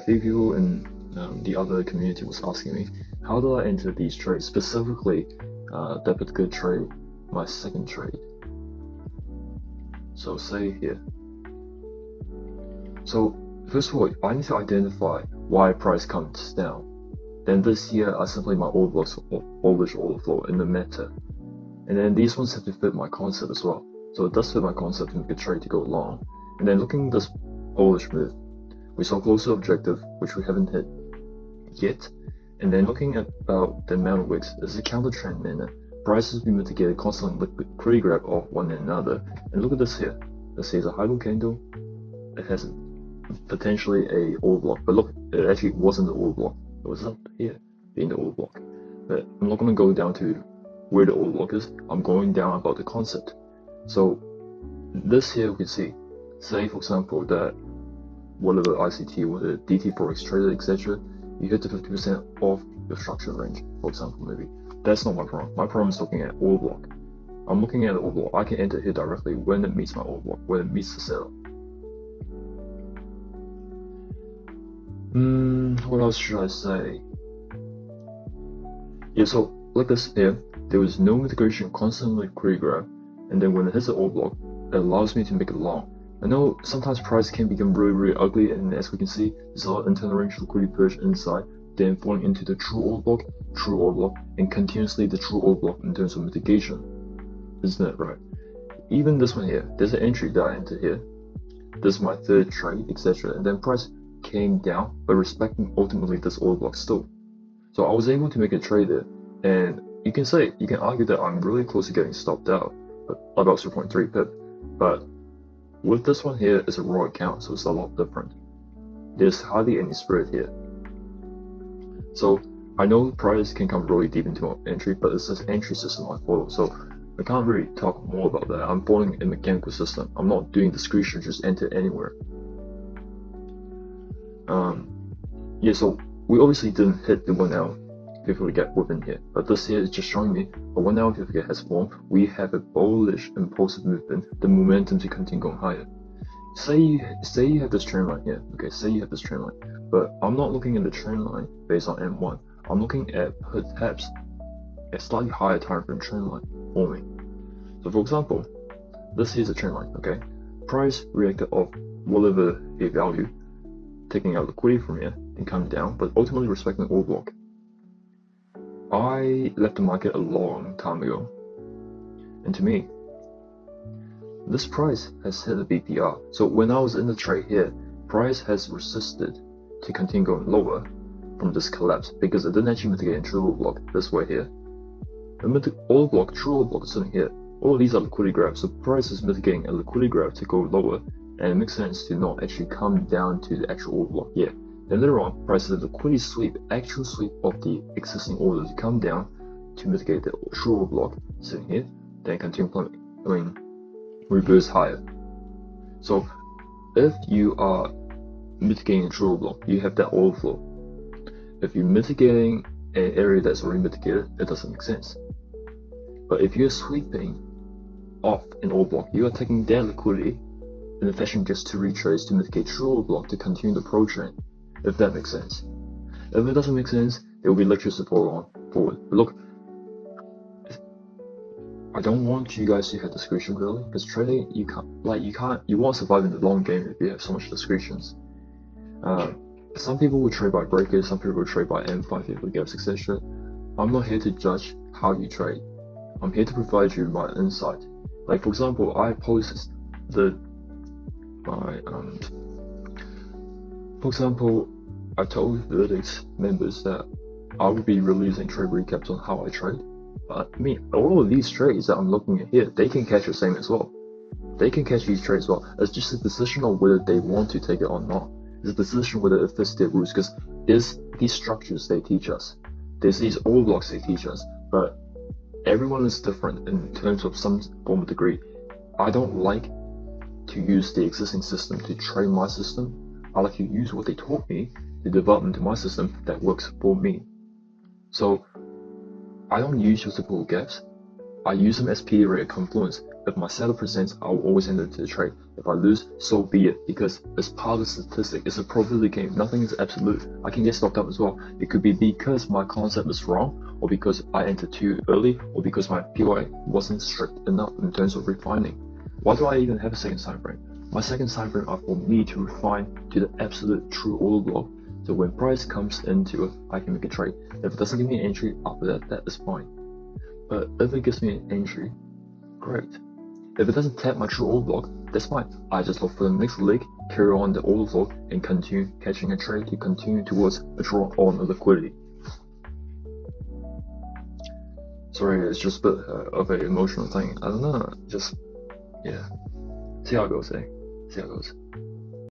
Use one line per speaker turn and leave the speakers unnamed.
few people in the other community was asking me, how do I enter these trades, specifically that particular trade, my second trade. So say here. So first of all, I need to identify why price comes down. Then this here are simply my order blocks of bullish order flow in the meta. And then these ones have to fit my concept as well. So it does fit my concept to make a trade to go long. And then looking at this bullish move, we saw close to objective, which we haven't hit yet. And then looking at about the amount of wicks, this is a counter trend manner. Prices be mitigated constant liquidity grab of one another. And look at this here. This here is a high low candle. It has potentially a order block, but look, it actually wasn't the order block. It was up here being the order block. But I'm not going to go down to where the order block is. I'm going down about the concept. So this here we can see, say for example that whatever ICT, whether DT Forex Trader, etc., you hit the 50% of your structure range, for example, maybe. That's not my problem. My problem is looking at order block. I'm looking at the order block. I can enter here directly when it meets my order block, when it meets the setup. What else should I say? Yeah, so like this here, there was no mitigation, constantly liquidity grab, and then when it hits the order block, it allows me to make it long. I know sometimes price can become really ugly, and as we can see, there's a lot of internal range liquidity push inside, then falling into the true order block, and continuously the true order block in terms of mitigation. Isn't that right? Even this one here, there's an entry that I entered here. This is my third trade, etc. And then price came down, but respecting ultimately this order block still. So I was able to make a trade there, and you can argue that I'm really close to getting stopped out, about 0.3 pip, but with this one here, it's a raw account, so it's a lot different. There's hardly any spread here. So I know price can come really deep into my entry, but it's this entry system I follow, so I can't really talk more about that. I'm following a mechanical system. I'm not doing discretion, just enter anywhere. Yeah, so we obviously didn't hit the 1 hour before get within here, but this here is just showing me a 1 hour certificate has formed. We have a bullish impulsive movement, the momentum to continue going higher. Say you have this trend line here, okay, say you have this trend line, but I'm not looking at the trend line based on M1. I'm looking at perhaps a slightly higher time frame trend line forming. So for example, this here is a trend line, okay? Price reacted off whatever a value, taking out liquidity from here and coming down, but ultimately respecting the order block. I left the market a long time ago, and to me, this price has hit a BPR. So when I was in the trade here, price has resisted to continue going lower from this collapse because it didn't actually mitigate in true order block this way here. The order block, true order block is sitting here. All of these are liquidity grabs, so price is mitigating a liquidity grab to go lower, and it makes sense to not actually come down to the actual order block yet. Then later on, price is a liquidity sweep, actual sweep of the existing order to come down to mitigate the true order block sitting here, then continue plummeting, reverse higher. So if you are mitigating a true order block, you have that order flow. If you're mitigating an area that's already mitigated, it doesn't make sense. But if you're sweeping off an order block, you are taking that liquidity in a fashion just to retrace to mitigate true order block to continue the pro trend. If that makes sense. If it doesn't make sense, there will be lecture support on forward. But look, I don't want you guys to have discretion really, because trading you won't survive in the long game if you have so much discretions. Some people will trade by breakers, some people will trade by M5 if gaps, etc. I'm not here to judge how you trade. I'm here to provide you my insight. Like for example, I posted for example, I told Verdict's members that I would be releasing trade recaps on how I trade. But I mean, all of these trades that I'm looking at here, they can catch the same as well. They can catch these trades as well. It's just a decision on whether they want to take it or not. It's a decision whether it fits their rules, because there's these structures they teach us. There's these order blocks they teach us, but everyone is different in terms of some form of degree. I don't like to use the existing system to trade my system. I like to use what they taught me to develop into my system that works for me. So I don't use your typical gaps. I use them as P rate confluence. if my setup presents, I will always enter the trade. If I lose, so be it, because it's part of the statistic. It's a probability game. Nothing is absolute. I can get stopped up as well. It could be because my concept is wrong, or because I entered too early, or because my POI wasn't strict enough in terms of refining. Why do I even have a second time frame? My second time frame are for me to refine to the absolute true order block. So when price comes into it, I can make a trade. If it doesn't give me an entry after that, that is fine. But if it gives me an entry, great. If it doesn't tap my true order block, that's fine. I just look for the next leg, carry on the order block, and continue catching a trade to continue towards a draw on the liquidity. Sorry, it's just a bit of an emotional thing. I don't know, just, yeah. See how it goes, See how it goes.